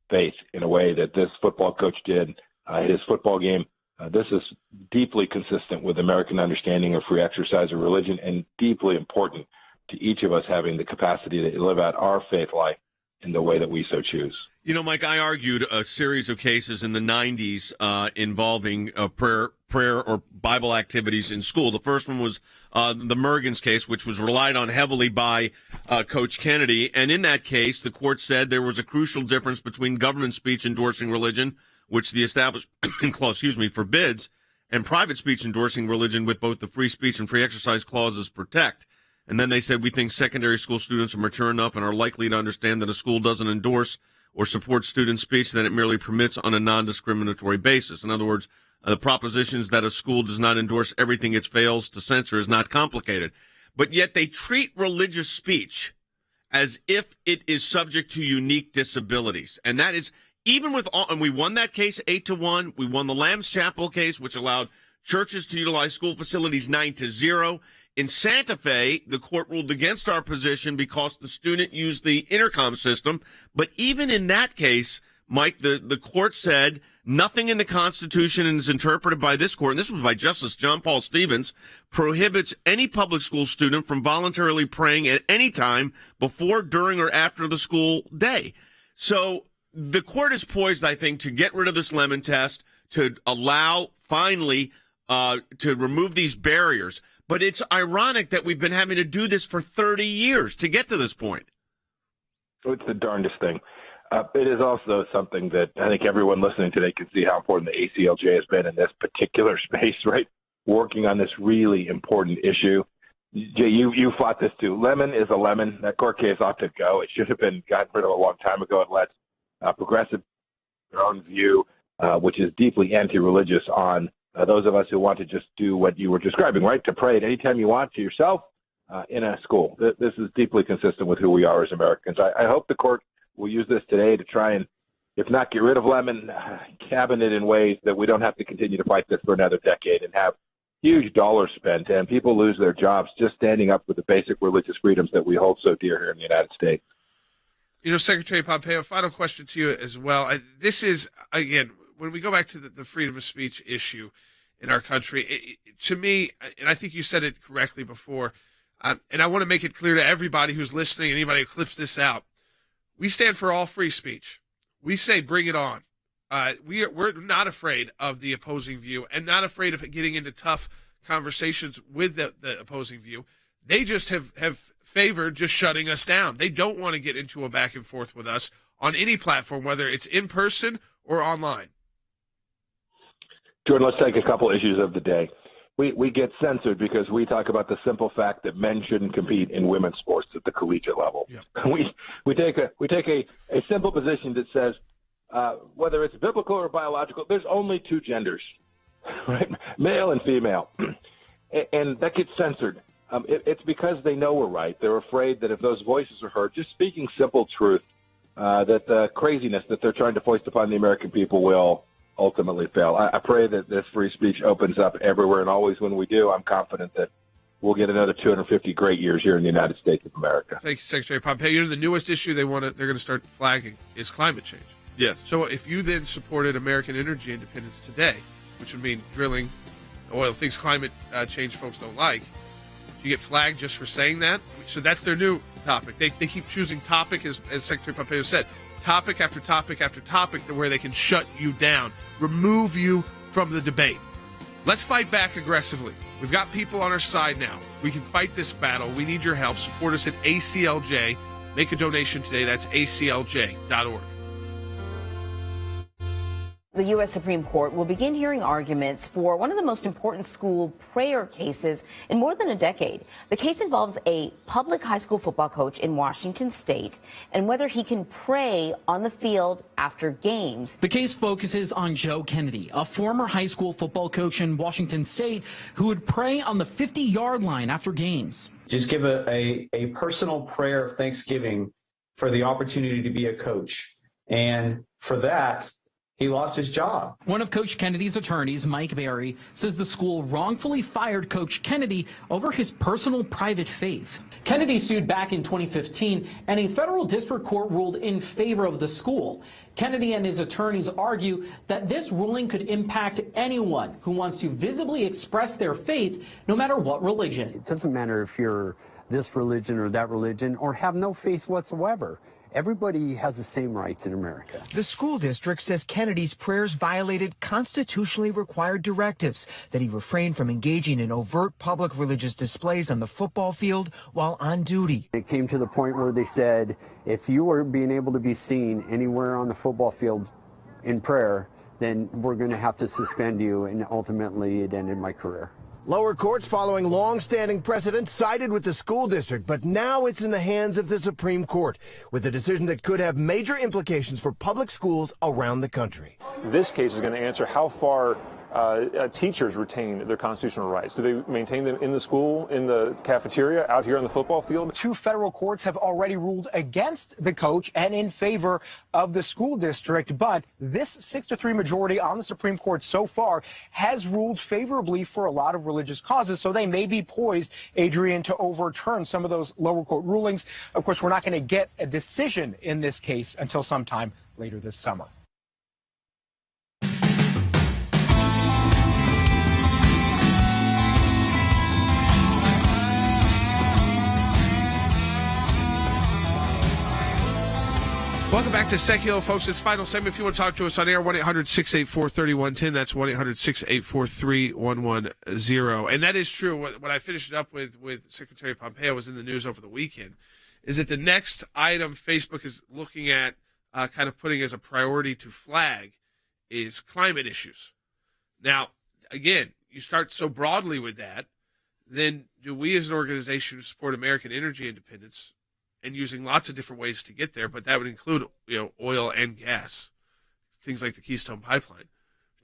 faith in a way that this football coach did at his football game. This is deeply consistent with American understanding of free exercise of religion, and deeply important to each of us having the capacity to live out our faith life in the way that we so choose. Mike, I argued a series of cases in the 90s involving prayer or Bible activities in school. The first one was the Mergens case, which was relied on heavily by Coach Kennedy. And in that case, the court said there was a crucial difference between government speech endorsing religion, which the Establishment Clause, forbids, and private speech endorsing religion with both the free speech and free exercise clauses protect. And then they said, we think secondary school students are mature enough and are likely to understand that a school doesn't endorse or support student speech that it merely permits on a non-discriminatory basis. In other words, the propositions that a school does not endorse everything it fails to censor is not complicated. But yet they treat religious speech as if it is subject to unique disabilities. And that is, even with all, and we won that case 8-1. We won the Lamb's Chapel case, which allowed churches to utilize school facilities 9-0. In Santa Fe, the court ruled against our position because the student used the intercom system. But even in that case, Mike, the court said nothing in the Constitution, and is interpreted by this court, and this was by Justice John Paul Stevens, prohibits any public school student from voluntarily praying at any time before, during, or after the school day. So the court is poised, I think, to get rid of this lemon test, to allow, finally, to remove these barriers. But it's ironic that we've been having to do this for 30 years to get to this point. It's the darndest thing. It is also something that I think everyone listening today can see how important the ACLJ has been in this particular space, right? Working on this really important issue. Jay, you fought this too. Lemon is a lemon. That court case ought to go. It should have been gotten rid of a long time ago. It lets progressive their own view, which is deeply anti-religious, on those of us who want to just do what you were describing, right? To pray at any time you want to yourself in a school. This is deeply consistent with who we are as Americans. I hope the court will use this today to try and, if not get rid of lemon, cabin it in ways that we don't have to continue to fight this for another decade and have huge dollars spent and people lose their jobs just standing up for the basic religious freedoms that we hold so dear here in the United States. You know, Secretary Pompeo, final question to you as well. This is, again, when we go back to the freedom of speech issue in our country, to me, and I think you said it correctly before, and I want to make it clear to everybody who's listening, anybody who clips this out, we stand for all free speech. We say bring it on. We're not afraid of the opposing view and not afraid of getting into tough conversations with the opposing view. They just have favored just shutting us down. They don't want to get into a back and forth with us on any platform, whether it's in person or online. Jordan, let's take a couple issues of the day. We get censored because we talk about the simple fact that men shouldn't compete in women's sports at the collegiate level. Yeah. We take a simple position that says whether it's biblical or biological, there's only two genders, right? Male and female, and that gets censored. It's because they know we're right. They're afraid that if those voices are heard, just speaking simple truth, that the craziness that they're trying to foist upon the American people will ultimately fail. I pray that this free speech opens up everywhere, and always when we do, I'm confident that we'll get another 250 great years here in the United States of America. Thank you, Secretary Pompeo. You know, the newest issue they're going to start flagging is climate change. Yes. So if you then supported American energy independence today, which would mean drilling oil, things climate change folks don't like, you get flagged just for saying that. So that's their new topic. They keep choosing topic, as Secretary Pompeo said, topic after topic after topic, where they can shut you down, remove you from the debate. Let's fight back aggressively. We've got people on our side now. We can fight this battle. We need your help. Support us at ACLJ. Make a donation today. That's aclj.org. The U.S. Supreme Court will begin hearing arguments for one of the most important school prayer cases in more than a decade. The case involves a public high school football coach in Washington state and whether he can pray on the field after games. The case focuses on Joe Kennedy, a former high school football coach in Washington state who would pray on the 50-yard line after games. Just give a personal prayer of thanksgiving for the opportunity to be a coach. And for that, he lost his job. One of Coach Kennedy's attorneys, Mike Berry, says the school wrongfully fired Coach Kennedy over his personal private faith. Kennedy sued back in 2015, and a federal district court ruled in favor of the school. Kennedy and his attorneys argue that this ruling could impact anyone who wants to visibly express their faith, no matter what religion. It doesn't matter if you're this religion or that religion or have no faith whatsoever. Everybody has the same rights in America. The school district says Kennedy's prayers violated constitutionally required directives, that he refrained from engaging in overt public religious displays on the football field while on duty. It came to the point where they said, if you were being able to be seen anywhere on the football field in prayer, then we're going to have to suspend you, and ultimately it ended my career. Lower courts following long-standing precedent sided with the school district, but now it's in the hands of the Supreme Court with a decision that could have major implications for public schools around the country. This case is going to answer how far teachers retain their constitutional rights. Do they maintain them in the school, in the cafeteria, out here on the football field? 2 federal courts have already ruled against the coach and in favor of the school district, but this 6-3 majority on the Supreme Court so far has ruled favorably for a lot of religious causes, so they may be poised, Adrian, to overturn some of those lower court rulings. Of course, we're not going to get a decision in this case until sometime later this summer. Welcome back to Sekulow, folks. This final segment. If you want to talk to us on air, 1-800-684-3110. That's 1-800-684-3110. And that is true. What I finished up with Secretary Pompeo was in the news over the weekend, is that the next item Facebook is looking at kind of putting as a priority to flag is climate issues. Now, again, you start so broadly with that, then do we as an organization support American energy independence and using lots of different ways to get there, but that would include, oil and gas, things like the Keystone Pipeline.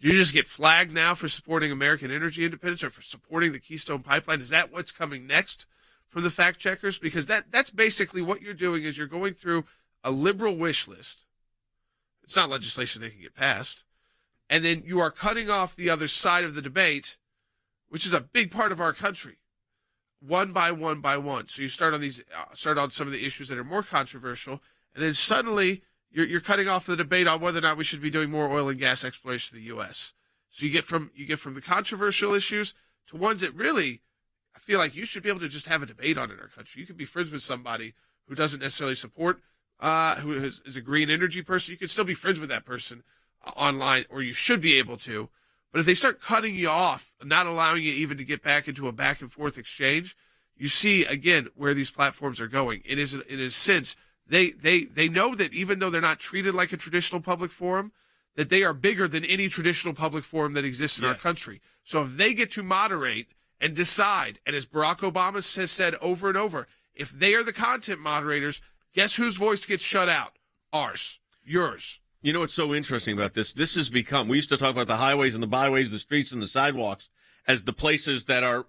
Do you just get flagged now for supporting American energy independence or for supporting the Keystone Pipeline? Is that what's coming next from the fact checkers? Because that's basically what you're doing is you're going through a liberal wish list. It's not legislation they can get passed. And then you are cutting off the other side of the debate, which is a big part of our country. One by one by one. So you start on some of the issues that are more controversial, and then suddenly you're cutting off the debate on whether or not we should be doing more oil and gas exploration in the U.S. So you get from the controversial issues to ones that really, I feel like you should be able to just have a debate on in our country. You could be friends with somebody who doesn't necessarily support, who is a green energy person. You could still be friends with that person online, or you should be able to. But if they start cutting you off, not allowing you even to get back into a back and forth exchange, you see again where these platforms are going. It is in a sense they know that even though they're not treated like a traditional public forum, that they are bigger than any traditional public forum that exists in our country. So if they get to moderate and decide, and as Barack Obama has said over and over, if they are the content moderators, guess whose voice gets shut out? Ours, yours. You know what's so interesting about this? This has become, we used to talk about the highways and the byways, the streets and the sidewalks as the places that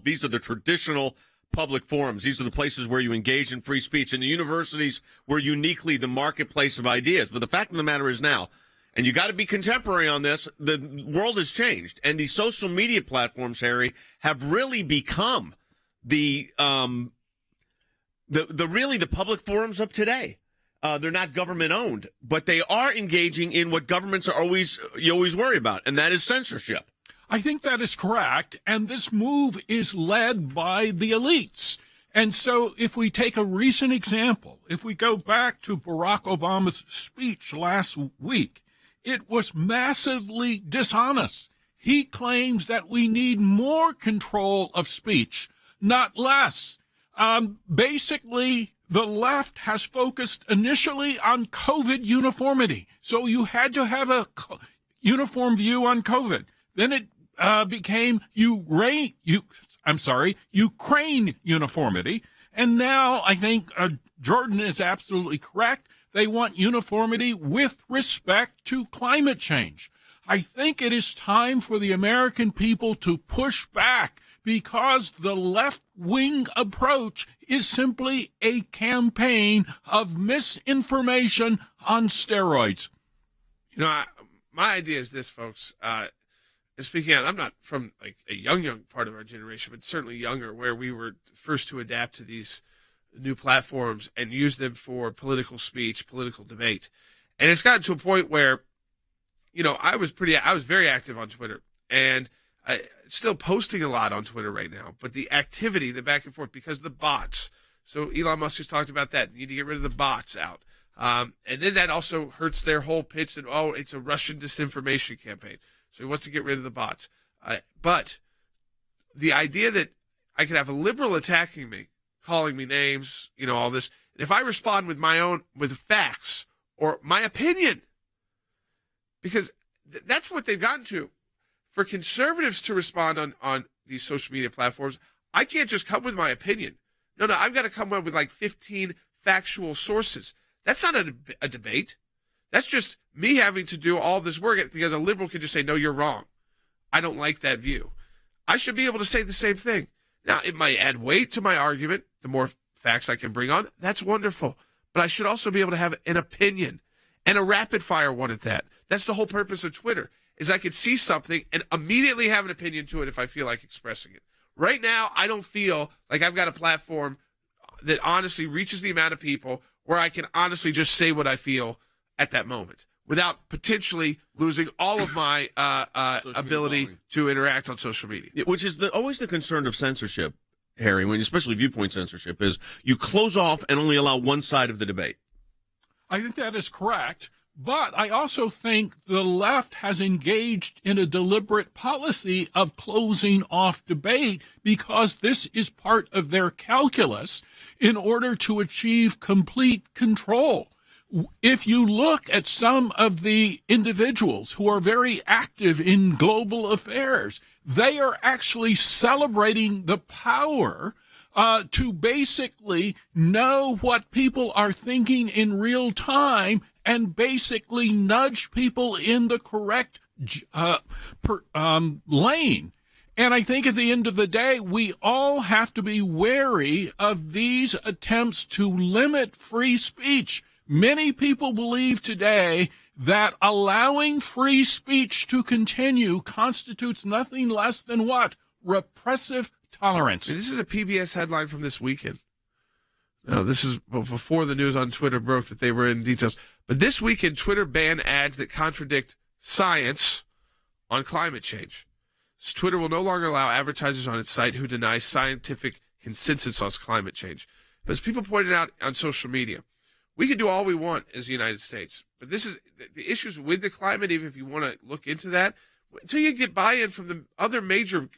these are the traditional public forums. These are the places where you engage in free speech. And the universities were uniquely the marketplace of ideas. But the fact of the matter is now, and you got to be contemporary on this, the world has changed. And these social media platforms, Harry, have really become the public forums of today. They're not government owned, but they are engaging in what governments are always worry about, and that is censorship. I think that is correct, and this move is led by the elites. And so if we take a recent example, if we go back to Barack Obama's speech last week, it was massively dishonest. He claims that we need more control of speech, not less. Basically, the left has focused initially on COVID uniformity. So you had to have a uniform view on COVID. Then it became Ukraine uniformity. And now I think Jordan is absolutely correct. They want uniformity with respect to climate change. I think it is time for the American people to push back, because the left-wing approach is simply a campaign of misinformation on steroids. My idea is this, folks. Speaking out, I'm not from like a young part of our generation, but certainly younger, where we were first to adapt to these new platforms and use them for political speech, political debate. And it's gotten to a point where, I was very active on Twitter, and still posting a lot on Twitter right now, but the activity, the back and forth, because of the bots. So Elon Musk has talked about that. You need to get rid of the bots out. And then that also hurts their whole pitch that, it's a Russian disinformation campaign. So he wants to get rid of the bots. But the idea that I could have a liberal attacking me, calling me names, all this, and if I respond with with facts or my opinion, because that's what they've gotten to. For conservatives to respond on these social media platforms, I can't just come with my opinion. No, I've got to come up with like 15 factual sources. That's not a debate. That's just me having to do all this work because a liberal can just say, no, you're wrong. I don't like that view. I should be able to say the same thing. Now, it might add weight to my argument. The more facts I can bring on, that's wonderful. But I should also be able to have an opinion, and a rapid-fire one at that. That's the whole purpose of Twitter, is I could see something and immediately have an opinion to it if I feel like expressing it. Right now, I don't feel like I've got a platform that honestly reaches the amount of people where I can honestly just say what I feel at that moment without potentially losing all of my ability to interact on social media. Which is always the concern of censorship, Harry, especially viewpoint censorship, is you close off and only allow one side of the debate. I think that is correct. But I also think the left has engaged in a deliberate policy of closing off debate because this is part of their calculus in order to achieve complete control. If you look at some of the individuals who are very active in global affairs, they are actually celebrating the power to basically know what people are thinking in real time and basically nudge people in the correct lane. And I think at the end of the day, we all have to be wary of these attempts to limit free speech. Many people believe today that allowing free speech to continue constitutes nothing less than what? Repressive tolerance. This is a PBS headline from this weekend. Now, this is before the news on Twitter broke that they were in details. But this weekend, Twitter banned ads that contradict science on climate change. So Twitter will no longer allow advertisers on its site who deny scientific consensus on climate change. But as people pointed out on social media, we can do all we want as the United States. But this is the issues with the climate, even if you want to look into that, until you get buy-in from the other major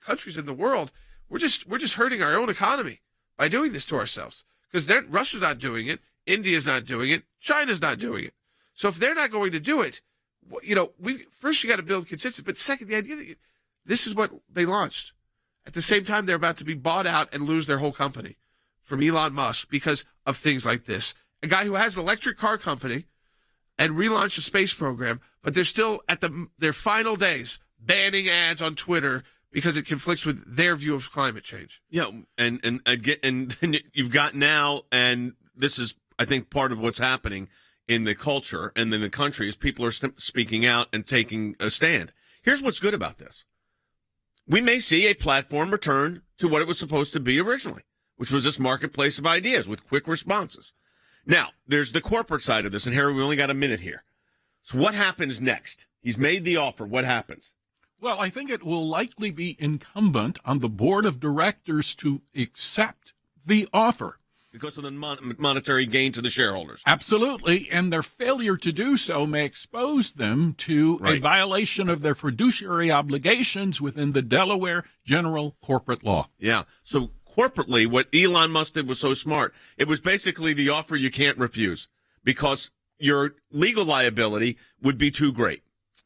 countries in the world, we're just hurting our own economy by doing this to ourselves. Because Russia's not doing it, India's not doing it, China's not doing it. So if they're not going to do it, first you got to build consensus. But second, the idea that this is what they launched. At the same time, they're about to be bought out and lose their whole company from Elon Musk because of things like this. A guy who has an electric car company and relaunched a space program, but they're still at their final days banning ads on Twitter because it conflicts with their view of climate change. Yeah, and then you've got now, and this is, I think, part of what's happening in the culture and in the country is people are speaking out and taking a stand. Here's what's good about this. We may see a platform return to what it was supposed to be originally, which was this marketplace of ideas with quick responses. Now, there's the corporate side of this, and Harry, we only got a minute here. So what happens next? He's made the offer. What happens? Well, I think it will likely be incumbent on the board of directors to accept the offer. Because of the monetary gain to the shareholders. Absolutely, and their failure to do so may expose them to a violation of their fiduciary obligations within the Delaware general corporate law. Yeah, so corporately, what Elon Musk did was so smart. It was basically the offer you can't refuse because your legal liability would be too great.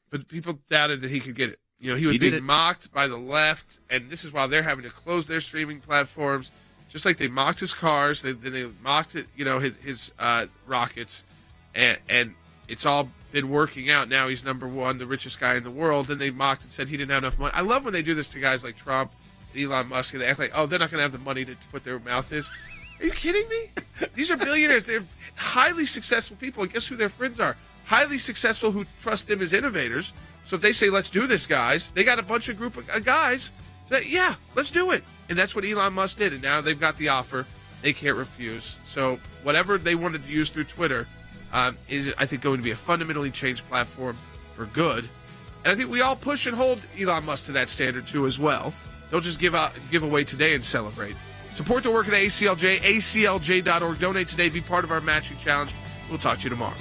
But people doubted that he could get it. He was being mocked by the left, and this is why they're having to close their streaming platforms. Just like they mocked his cars, they mocked it, his rockets, and it's all been working out. Now he's number one, the richest guy in the world. Then they mocked and said he didn't have enough money. I love when they do this to guys like Trump and Elon Musk, and they act like, oh, they're not going to have the money to put their mouth is. Are you kidding me? These are billionaires. They're highly successful people, and guess who their friends are? Highly successful who trust them as innovators. So if they say, let's do this, guys, they got a bunch of group of guys say, yeah, let's do it. And that's what Elon Musk did. And now they've got the offer. They can't refuse. So whatever they wanted to use through Twitter is, I think, going to be a fundamentally changed platform for good. And I think we all push and hold Elon Musk to that standard, too, as well. Don't just give away today and celebrate. Support the work of the ACLJ, aclj.org. Donate today. Be part of our matching challenge. We'll talk to you tomorrow.